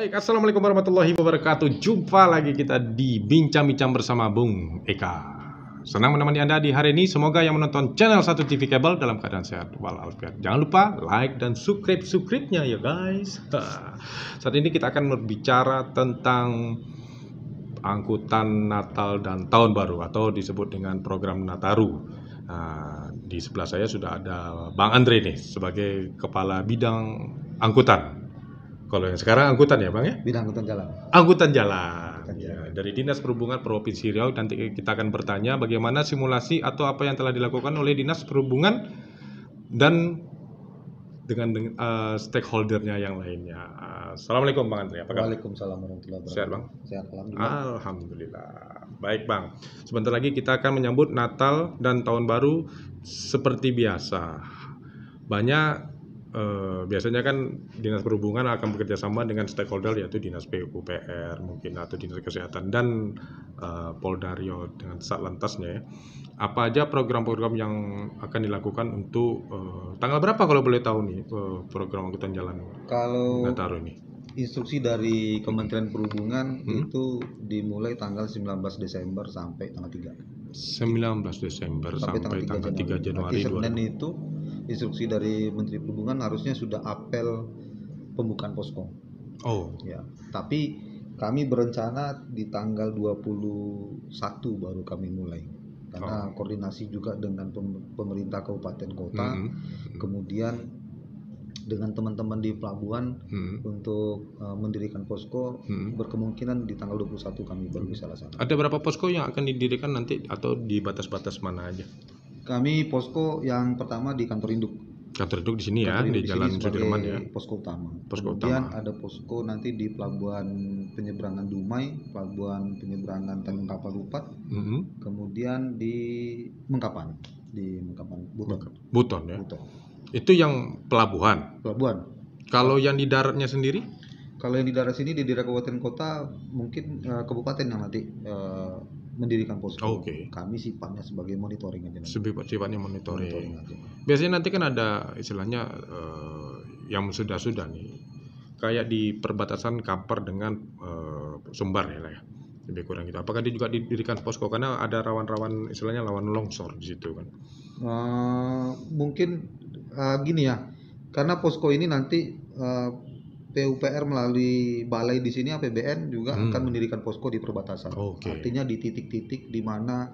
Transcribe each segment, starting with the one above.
Baik, assalamualaikum warahmatullahi wabarakatuh. Jumpa lagi kita di Bincang-Bincang bersama Bung Eka. Senang menemani Anda di hari ini. Semoga yang menonton channel 1 TV Kabel dalam keadaan sehat walafiat. Jangan lupa like dan subscribe-nya ya guys. Saat ini kita akan berbicara tentang angkutan Natal dan Tahun Baru atau disebut dengan program Nataru. Di sebelah saya sudah ada Bang Andre nih sebagai kepala bidang angkutan. Kalau yang sekarang angkutan ya Bang ya? Bidang angkutan jalan. Angkutan jalan. Ya, dari Dinas Perhubungan Provinsi Riau nanti kita akan bertanya bagaimana simulasi atau apa yang telah dilakukan oleh Dinas Perhubungan dan dengan stakeholdernya yang lainnya. Assalamualaikum Bang Andre, apa kabar? Waalaikumsalam warahmatullahi wabarakatuh. Sehat Bang? Sehat alhamdulillah. Alhamdulillah. Baik Bang, sebentar lagi kita akan menyambut Natal dan Tahun Baru seperti biasa. Biasanya kan Dinas Perhubungan akan bekerja sama dengan stakeholder yaitu Dinas PUPR mungkin atau Dinas Kesehatan dan Polda Riau dengan Satlantasnya ya. Apa aja program-program yang akan dilakukan untuk tanggal berapa kalau boleh tahu nih program angkutan jalan Kalau Nataru ini? instruksi dari Kementerian Perhubungan itu dimulai tanggal 19 Desember sampai tanggal 3. 19 Desember sampai tanggal 3 Januari. Berarti Senin itu instruksi dari Menteri Perhubungan harusnya sudah apel pembukaan posko. Oh. Ya, tapi kami berencana di tanggal 21 baru kami mulai. Karena koordinasi juga dengan pemerintah kabupaten kota, kemudian dengan teman-teman di pelabuhan untuk mendirikan posko, berkemungkinan di tanggal 21 kami baru bisa laksanakan. Ada berapa posko yang akan didirikan nanti atau di batas-batas mana aja? Kami posko yang pertama di kantor induk. Kantor induk di sini ya, di Jalan Sudirman ya. Posko utama. Kemudian ada posko nanti di pelabuhan penyeberangan Dumai, pelabuhan penyeberangan Tanjung Kapal Rupat, kemudian di Mengkapan, Buton ya. Buton. Itu yang pelabuhan. Kalau yang di daratnya sendiri? Kalau yang di darat sini di daerah kabupaten kota mungkin kabupaten yang nanti mendirikan posko. Kami sifatnya sebagai monitoring aja. Sifatnya monitoring aja. Biasanya nanti kan ada istilahnya yang sudah nih. Kayak di perbatasan Kampar dengan Sumbar ya lah ya. Lebih kurang gitu. Apakah dia juga didirikan posko karena ada rawan-rawan istilahnya rawan longsor di situ kan? Mungkin gini ya. Karena posko ini nanti PUPR melalui balai di sini APBN juga akan mendirikan posko di perbatasan. Artinya di titik-titik di mana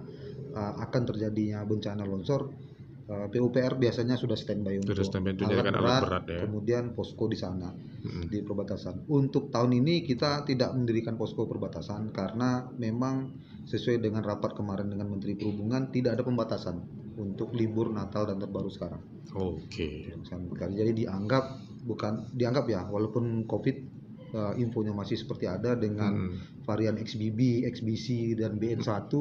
akan terjadinya bencana longsor, PUPR biasanya sudah standby untuk alat berat ya. Kemudian posko di sana di perbatasan. Untuk tahun ini kita tidak mendirikan posko perbatasan karena memang sesuai dengan rapat kemarin dengan Menteri Perhubungan tidak ada pembatasan untuk libur Natal dan Tahun Baru sekarang. Jadi dianggap ya, walaupun COVID infonya masih seperti ada dengan varian XBB, XBC dan BN1,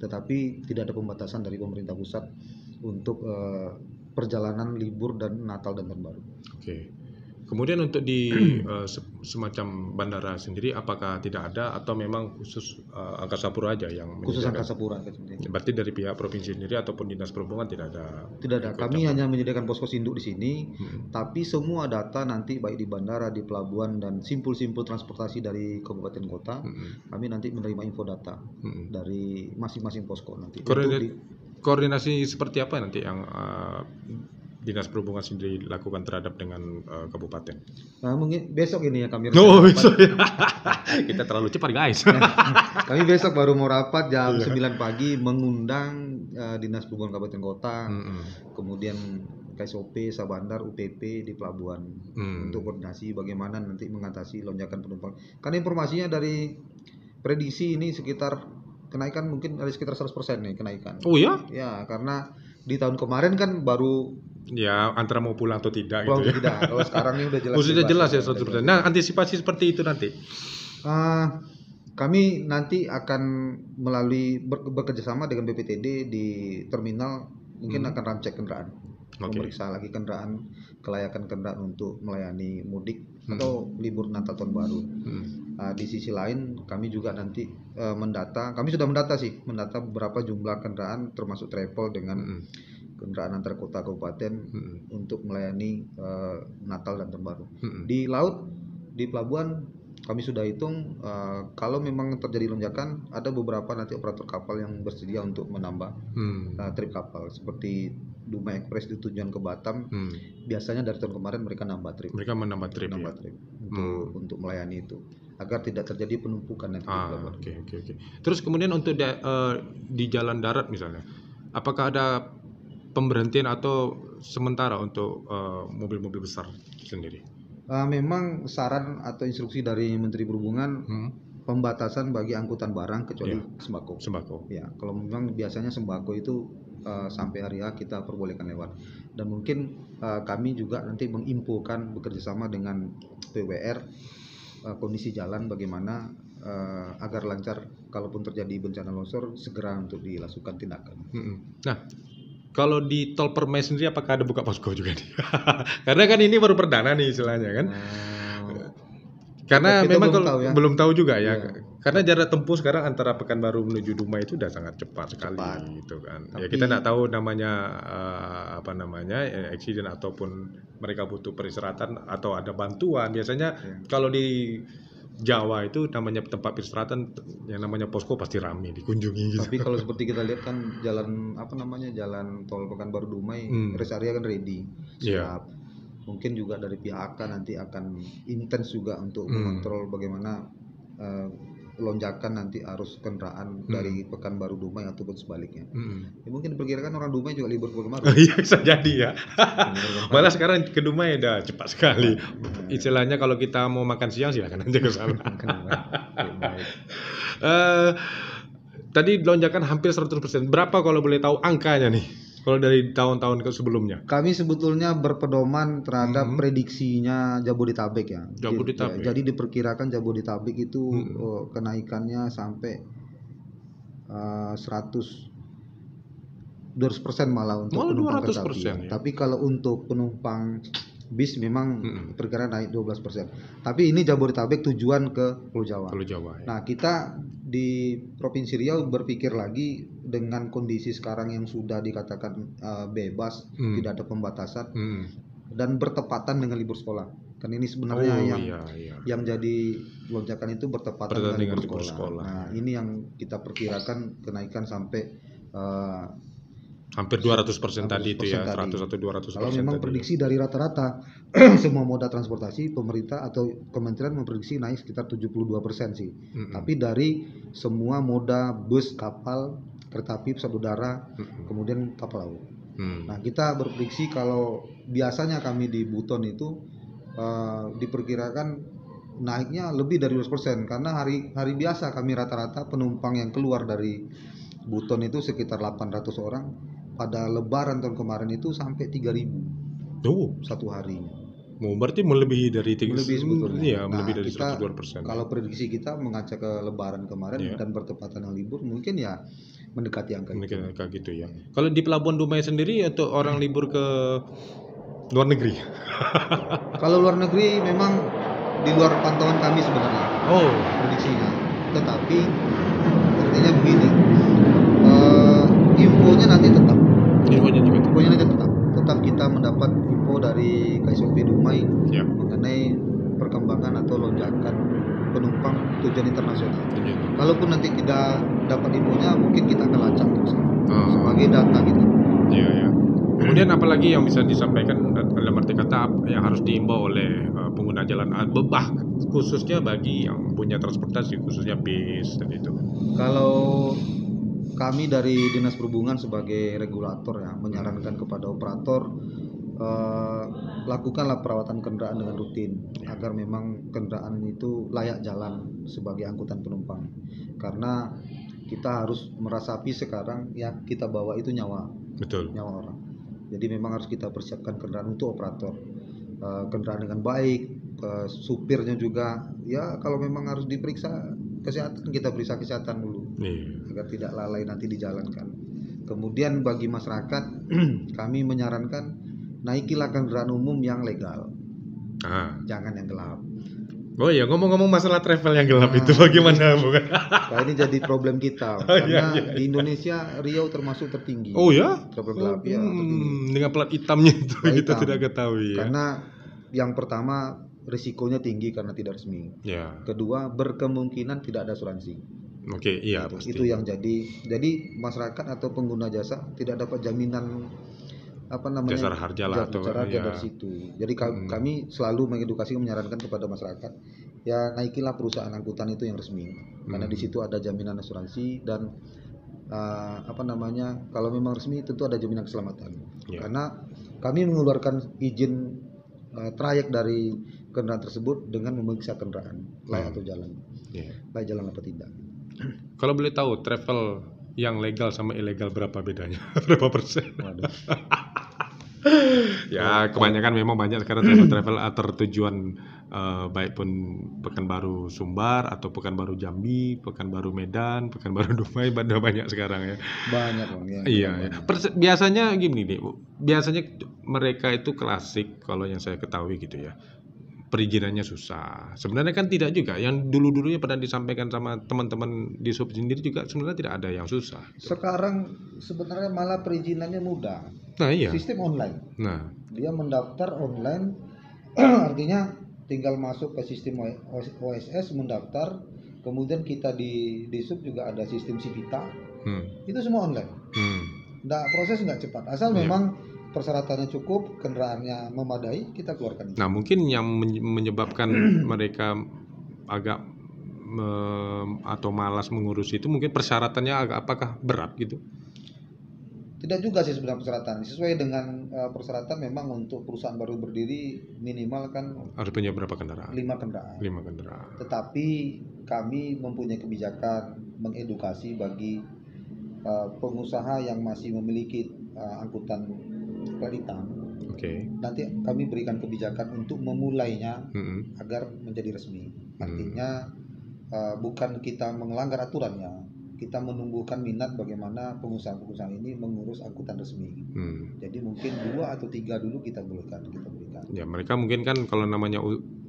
tetapi tidak ada pembatasan dari pemerintah pusat untuk perjalanan libur dan Natal dan Tahun Baru. Kemudian untuk di semacam bandara sendiri apakah tidak ada atau memang khusus Angkasa Pura aja yang khusus Angkasa Pura? Berarti dari pihak provinsi sendiri ataupun Dinas Perhubungan tidak ada? Tidak ada. Kami hanya menyediakan posko induk di sini, tapi semua data nanti baik di bandara, di pelabuhan dan simpul-simpul transportasi dari kabupaten kota, kami nanti menerima info data dari masing-masing posko nanti. Koordinasi seperti apa nanti yang Dinas Perhubungan sendiri lakukan terhadap dengan kabupaten? Mungkin besok ini ya kami. Besok ya. Kita terlalu cepat guys. Kami besok baru mau rapat jam 9 pagi mengundang Dinas Perhubungan Kabupaten Kota, kemudian KSOP, Sabandar, UPP di pelabuhan untuk koordinasi bagaimana nanti mengatasi lonjakan penumpang. Karena informasinya dari prediksi ini sekitar kenaikan mungkin ada sekitar 100% nih kenaikan. Oh ya? Ya, karena di tahun kemarin kan baru ya antara mau pulang atau tidak gitu ya. Kalau sekarang ini udah jelas. Sudah jelas ya 100%. Nah, antisipasi seperti itu nanti. Kami nanti akan melalui bekerjasama dengan BPTD di terminal mungkin akan ram cek kendaraan. Memeriksa lagi kendaraan, kelayakan kendaraan untuk melayani mudik atau libur Natal Tahun Baru. Di sisi lain kami juga nanti kami sudah mendata beberapa jumlah kendaraan termasuk travel dengan kendaraan antar kota kabupaten untuk melayani Natal dan Tahun Baru. Di laut, di pelabuhan kami sudah hitung kalau memang terjadi lonjakan, ada beberapa nanti operator kapal yang bersedia untuk menambah trip kapal seperti Dumai Express di tujuan ke Batam. Biasanya dari tahun kemarin mereka nambah trip. Mereka menambah trip, untuk melayani itu agar tidak terjadi penumpukan nanti. Oke. Terus kemudian untuk di jalan darat misalnya, apakah ada pemberhentian atau sementara untuk mobil-mobil besar sendiri? Memang saran atau instruksi dari Menteri Perhubungan pembatasan bagi angkutan barang kecuali sembako. Ya, kalau memang biasanya sembako itu sampai hari A kita perbolehkan lewat. Dan mungkin kami juga nanti menginfokan bekerjasama dengan PUPR kondisi jalan bagaimana agar lancar, kalaupun terjadi bencana longsor segera untuk dilakukan tindakan. Nah, kalau di tol Permai sendiri apakah ada buka posko juga nih? Karena kan ini baru perdana nih istilahnya kan. Karena memang belum tahu juga ya. Karena jarak tempuh sekarang antara Pekanbaru menuju Dumai itu udah sangat cepat sekali gitu kan. Ya kita nggak tahu namanya accident ataupun mereka butuh peristirahatan atau ada bantuan. Biasanya kalau di Jawa itu namanya tempat peristirahatan yang namanya posko pasti ramai dikunjungi gitu. Tapi kalau seperti kita lihat kan jalan jalan tol Pekanbaru Dumai rest area kan ready, siap. Mungkin juga dari pihak AK nanti akan intens juga untuk mengontrol bagaimana lonjakan nanti arus kendaraan dari Pekanbaru Dumai ataupun sebaliknya. Ya, mungkin diperkirakan orang Dumai juga libur ke Pekanbaru. Iya bisa jadi ya. Malah sekarang ke Dumai udah cepat sekali. Istilahnya kalau kita mau makan siang silakan aja ke sana. Tadi lonjakan hampir 100%. Berapa kalau boleh tahu angkanya nih? Kalau dari tahun-tahun sebelumnya? Kami sebetulnya berpedoman terhadap prediksinya Jabodetabek ya. Jabodetabek. Jadi diperkirakan Jabodetabek itu kenaikannya sampai 200% malah untuk penumpang kereta api. Ya. Tapi kalau untuk penumpang bis memang perkiraan naik 12%. Tapi ini Jabodetabek tujuan ke Pulau Jawa. Ya. Nah, kita di Provinsi Riau berpikir lagi dengan kondisi sekarang yang sudah dikatakan bebas, tidak ada pembatasan dan bertepatan dengan libur sekolah. Kan ini sebenarnya yang jadi lonjakan itu bertepatan dengan libur sekolah. Nah, ini yang kita perkirakan kenaikan sampai hampir 200% tadi itu ya, 100 atau 200%. Kalau memang prediksi dari rata-rata semua moda transportasi, pemerintah atau kementerian memprediksi naik sekitar 72% sih. Tapi dari semua moda bus, kapal, kereta api, pesawat udara, kemudian kapal laut. Nah, kita berprediksi kalau biasanya kami di Buton itu diperkirakan naiknya lebih dari 200% karena hari biasa kami rata-rata penumpang yang keluar dari Buton itu sekitar 800 orang. Pada Lebaran tahun kemarin itu sampai 3.000 satu hari. Berarti melebihi dari sebetulnya. Iya, melebihi dari 102%. Kalau prediksi kita mengaca ke Lebaran kemarin dan bertepatan dengan libur, mungkin ya mendekati angka gitu ya. Kalau di Pelabuhan Dumai sendiri untuk orang libur ke luar negeri? Kalau luar negeri memang di luar pantauan kami sebenarnya. Prediksinya. Tetapi artinya begini. Infonya nanti tetap. Infonya nanti tetap kita mendapat info dari KSOP Dumai mengenai perkembangan atau lonjakan penumpang tujuan internasional. Kalaupun nanti tidak dapat infonya, mungkin kita akan lacak sebagai data gitu. Kemudian apalagi yang bisa disampaikan dalam arti kata yang harus diimbau oleh pengguna jalan khususnya bagi yang punya transportasi khususnya bis dan itu. Kalau kami dari Dinas Perhubungan sebagai regulator ya menyarankan kepada operator lakukanlah perawatan kendaraan dengan rutin agar memang kendaraan itu layak jalan sebagai angkutan penumpang. Karena kita harus merasapi sekarang yang kita bawa itu nyawa orang. Jadi memang harus kita persiapkan kendaraan untuk operator, kendaraan dengan baik, supirnya juga ya kalau memang harus diperiksa kesehatan kita periksa kesehatan dulu agar tidak lalai nanti dijalankan. Kemudian bagi masyarakat kami menyarankan naikilah kendaraan umum yang legal, jangan yang gelap. Oh iya, ngomong-ngomong masalah travel yang gelap itu bagaimana bukan? Nah, ini jadi problem kita karena di Indonesia Riau termasuk tertinggi. Oh ya? Travel gelap ya tertinggi. Dengan plat hitamnya itu kita tidak ketahui ya. Karena yang pertama risikonya tinggi karena tidak resmi. Ya. Kedua, berkemungkinan tidak ada asuransi. Oke, iya pasti. Itu yang jadi masyarakat atau pengguna jasa tidak dapat jaminan Jasa harja lah atau dari situ. Jadi kami selalu mengedukasi, menyarankan kepada masyarakat ya naikilah perusahaan angkutan itu yang resmi, karena di situ ada jaminan asuransi dan kalau memang resmi tentu ada jaminan keselamatan. Karena kami mengeluarkan izin trayek dari kendaraan tersebut dengan memeriksa kendaraan layak atau jalan, layak jalan apa tidak. Kalau boleh tahu travel yang legal sama ilegal berapa bedanya? Berapa persen? Ya kebanyakan memang banyak sekarang travel antar tujuan, baik pun Pekanbaru Sumbar atau Pekanbaru Jambi, Pekanbaru Medan, Pekanbaru Dumai, banyak sekarang ya. Banyak Bang. Iya. Biasanya gini nih, biasanya mereka itu klasik kalau yang saya ketahui gitu ya. Perizinannya susah. Sebenarnya kan tidak juga. Yang dulu-dulunya pernah disampaikan sama teman-teman di sub sendiri juga sebenarnya tidak ada yang susah. Sekarang sebenarnya malah perizinannya mudah. Nah iya. Sistem online. Nah. Dia mendaftar online, artinya tinggal masuk ke sistem OSS, mendaftar. Kemudian kita di sub juga ada sistem Civita. Itu semua online. Proses nggak cepat. Asal memang persyaratannya cukup, kendaraannya memadai, kita keluarkan. Nah mungkin yang menyebabkan mereka agak atau malas mengurus itu mungkin persyaratannya apakah berat gitu? Tidak juga sih sebenarnya persyaratan. Sesuai dengan persyaratan memang untuk perusahaan baru berdiri minimal kan harus punya berapa kendaraan? 5 kendaraan. 5 kendaraan. Tetapi kami mempunyai kebijakan mengedukasi bagi pengusaha yang masih memiliki angkutan kreditan. Nanti kami berikan kebijakan untuk memulainya agar menjadi resmi. Artinya bukan kita melanggar aturannya, kita menumbuhkan minat bagaimana pengusaha-pengusaha ini mengurus angkutan resmi. Jadi mungkin 2 atau 3 dulu kita berikan. Ya mereka mungkin kan kalau namanya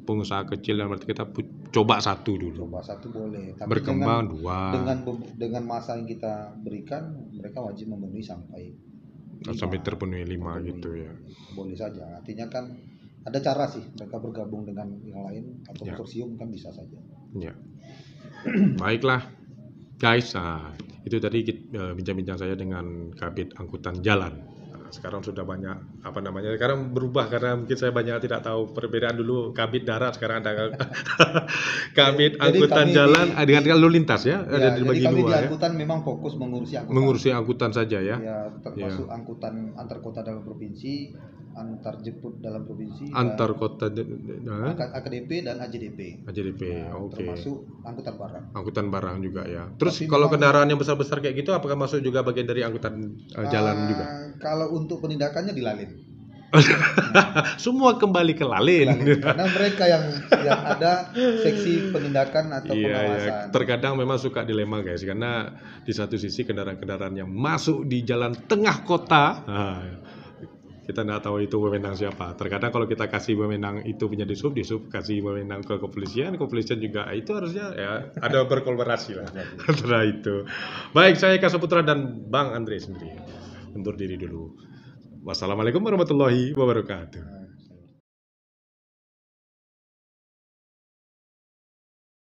pengusaha kecil yang berarti kita coba 1 dulu. Coba 1 boleh. Tapi berkembang 2. Dengan masa yang kita berikan, mereka wajib memenuhi sampai terpenuhi 5 gitu ya. Boleh saja. Artinya kan ada cara sih mereka bergabung dengan yang lain atau konsorsium kan bisa saja. Ya. Baiklah guys, itu tadi bincang-bincang saya dengan Kabid Angkutan Jalan. Sekarang sudah banyak sekarang berubah karena mungkin saya banyak tidak tahu perbedaan. Dulu Kabid Darat, sekarang ada Kabid Angkutan Jalan dengan lalu lintas ya. Ada dibagi kami 2 di angkutan memang fokus mengurusi angkutan saja ya. Termasuk angkutan antar kota dalam provinsi, antar jemput dalam provinsi, antar kota AKDP dan AJDP. Termasuk angkutan barang juga ya. Terus kalau kendaraan yang besar-besar kayak gitu apakah masuk juga bagian dari angkutan jalan juga? Kalau untuk penindakannya di Lalin. Semua kembali ke Lalin. Karena mereka yang ada seksi penindakan atau pengawasan. Terkadang memang suka dilema guys, karena di satu sisi kendaraan-kendaraan yang masuk di jalan tengah kota, kita nggak tahu itu wewenang siapa. Terkadang kalau kita kasih wewenang itu punya di sub kasih wewenang ke kepolisian juga itu harusnya ya ada berkolaborasi lah antara itu. Baik, saya Eka Saputra dan Bang Andre sendiri undur diri dulu. Wassalamualaikum warahmatullahi wabarakatuh.